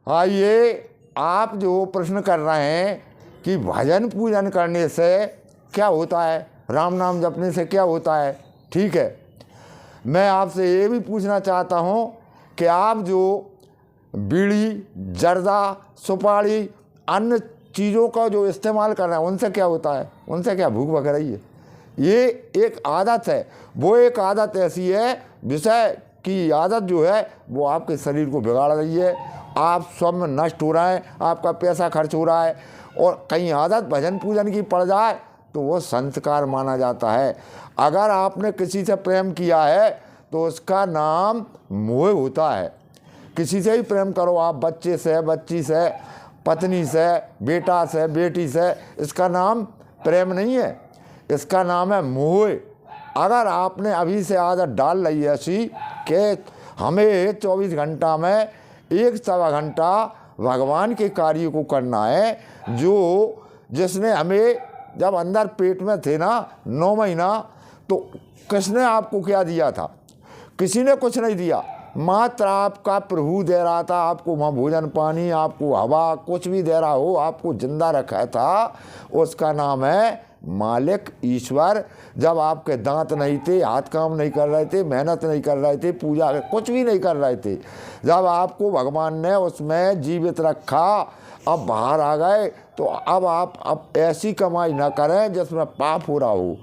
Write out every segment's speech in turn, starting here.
आइए, आप जो प्रश्न कर रहे हैं कि भजन पूजन करने से क्या होता है, राम नाम जपने से क्या होता है, ठीक है। मैं आपसे ये भी पूछना चाहता हूँ कि आप जो बीड़ी, जर्दा, सुपारी, अन्य चीज़ों का जो इस्तेमाल कर रहे हैं उनसे क्या होता है, उनसे क्या भूख भग रही है। ये एक आदत है, वो एक आदत ऐसी है विषय की आदत जो है वो आपके शरीर को बिगाड़ रही है, आप स्वयं नष्ट हो रहे हैं, आपका पैसा खर्च हो रहा है। और कहीं आदत भजन पूजन की पड़ जाए तो वो संस्कार माना जाता है। अगर आपने किसी से प्रेम किया है तो उसका नाम मोह होता है। किसी से ही प्रेम करो आप, बच्चे से, बच्ची से, पत्नी से, बेटा से, बेटी से, इसका नाम प्रेम नहीं है, इसका नाम है मोह। अगर आपने अभी से आदत डाल ली ऐसी कि हमें 24 घंटा में 1-1.25 घंटा भगवान के कार्य को करना है, जो जिसने हमें जब अंदर पेट में थे ना 9 महीना, तो किसने आपको क्या दिया था? किसी ने कुछ नहीं दिया, मात्र आपका प्रभु दे रहा था। आपको वहाँ भोजन पानी, आपको हवा, कुछ भी दे रहा हो, आपको जिंदा रखा था, उसका नाम है मालिक ईश्वर। जब आपके दांत नहीं थे, हाथ काम नहीं कर रहे थे, मेहनत नहीं कर रहे थे, पूजा कुछ भी नहीं कर रहे थे, जब आपको भगवान ने उसमें जीवित रखा, अब बाहर आ गए, तो अब आप ऐसी कमाई ना करें जिसमें पाप हो रहा हो।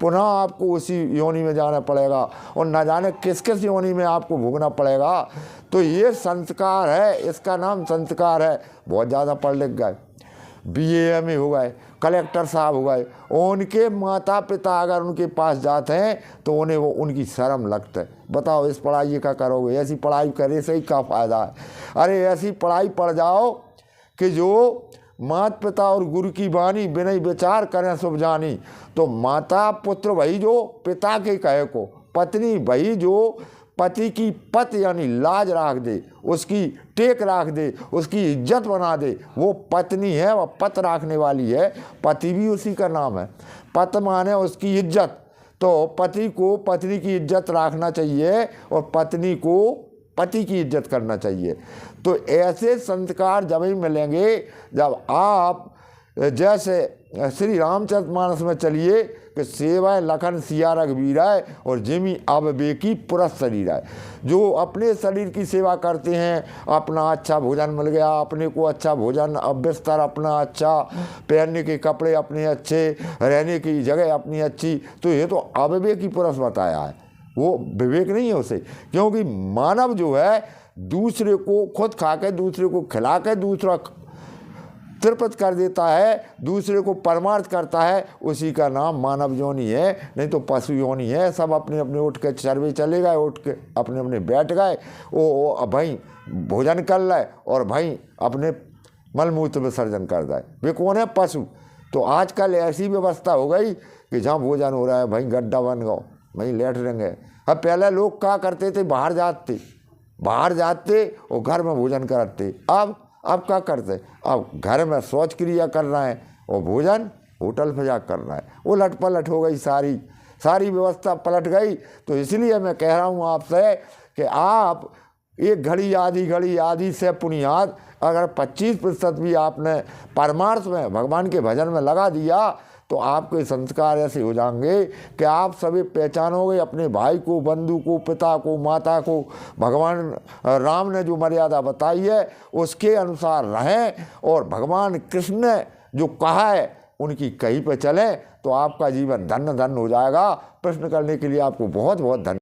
पुनः आपको उसी योनि में जाना पड़ेगा और न जाने किस किस योनि में आपको भोगना पड़ेगा। तो ये संस्कार है, इसका नाम संस्कार है। बहुत ज़्यादा पढ़ लिख गए, BA MA हो गए, कलेक्टर साहब हो गए, उनके माता पिता अगर उनके पास जाते हैं तो उन्हें वो उनकी शर्म लगता है। बताओ इस पढ़ाई का करोगे, ऐसी पढ़ाई करे से ही क्या फ़ायदा है। अरे ऐसी पढ़ाई पढ़ जाओ कि जो माता पिता और गुरु की वाणी बिना विचार करें शुभ जानी। तो माता पुत्र वही जो पिता के कहे को, पत्नी वही जो पति की पत यानी लाज राख दे, उसकी टेक राख दे, उसकी इज्जत बना दे, वो पत्नी है, वह पत राखने वाली है। पति भी उसी का नाम है, पत माने उसकी इज्जत। तो पति को पत्नी की इज्जत रखना चाहिए और पत्नी को पति की इज्जत करना चाहिए। तो ऐसे संस्कार जब ही मिलेंगे जब आप जैसे श्री रामचरितमानस में चलिए कि सेवा लखन सिया रघुवीराय और जिमी अब बेकी पुरस शरीराय। जो अपने शरीर की सेवा करते हैं, अपना अच्छा भोजन मिल गया, अपने को अच्छा भोजन, अब बिस्तर अपना अच्छा, पहनने के कपड़े अपने अच्छे, रहने की जगह अपनी अच्छी, तो ये तो अविवेकी पुरुष बताया है, वो विवेक नहीं है उसे। क्योंकि मानव जो है दूसरे को खुद खा के, दूसरे को खिला के, दूसरा तृप्त कर देता है, दूसरे को परमार्थ करता है, उसी का नाम मानव योनि है, नहीं तो पशु योनि है। सब अपने अपने उठ के चरवे चले गए, उठ के अपने अपने बैठ गए, वो भाई भोजन कर रहे और भाई अपने मलमूत्र विसर्जन कर जाए। वे कौन है? पशु। तो आजकल ऐसी व्यवस्था हो गई कि जहाँ भोजन हो रहा है भाई गड्ढा बन गो, वहीं लेट रहेंगे। अब पहले लोग क्या करते थे, बाहर जाते और घर में भोजन करते। अब क्या करते, अब घर में शौच क्रिया कर रहे हैं और भोजन होटल पे जा कर रहा है। उलट पलट हो गई, सारी व्यवस्था पलट गई। तो इसलिए मैं कह रहा हूँ आपसे कि आप एक घड़ी आधी से पुनियाद अगर 25% भी आपने परमार्थ में भगवान के भजन में लगा दिया तो आपके संस्कार ऐसे हो जाएंगे कि आप सभी पहचानोगे अपने भाई को, बंधु को, पिता को, माता को। भगवान राम ने जो मर्यादा बताई है उसके अनुसार रहें और भगवान कृष्ण ने जो कहा है उनकी कहीं पे चलें तो आपका जीवन धन्य धन्य हो जाएगा। प्रश्न करने के लिए आपको बहुत बहुत धन्यवाद।